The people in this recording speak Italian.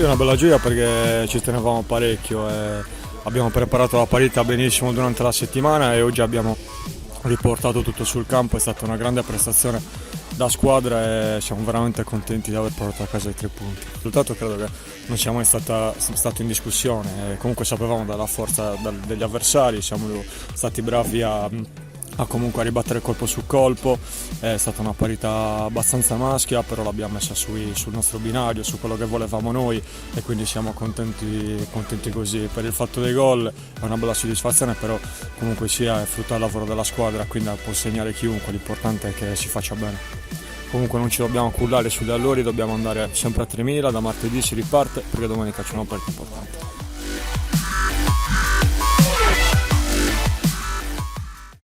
Sì, una bella gioia perché ci tenevamo parecchio e abbiamo preparato la partita benissimo durante la settimana e oggi abbiamo riportato tutto sul campo. È stata una grande prestazione da squadra e siamo veramente contenti di aver portato a casa i 3 punti. Il risultato credo che non sia mai stato in discussione, comunque sapevamo della forza degli avversari, siamo stati bravi a comunque ribattere colpo su colpo. È stata una parità abbastanza maschia, però l'abbiamo messa sul nostro binario, su quello che volevamo noi e quindi siamo contenti così. Per il fatto dei gol è una bella soddisfazione, però comunque sia è frutto del lavoro della squadra, quindi può segnare chiunque, l'importante è che si faccia bene. Comunque non ci dobbiamo cullare sugli allori, dobbiamo andare sempre a 3000, da martedì si riparte perché domenica c'è una partita importante.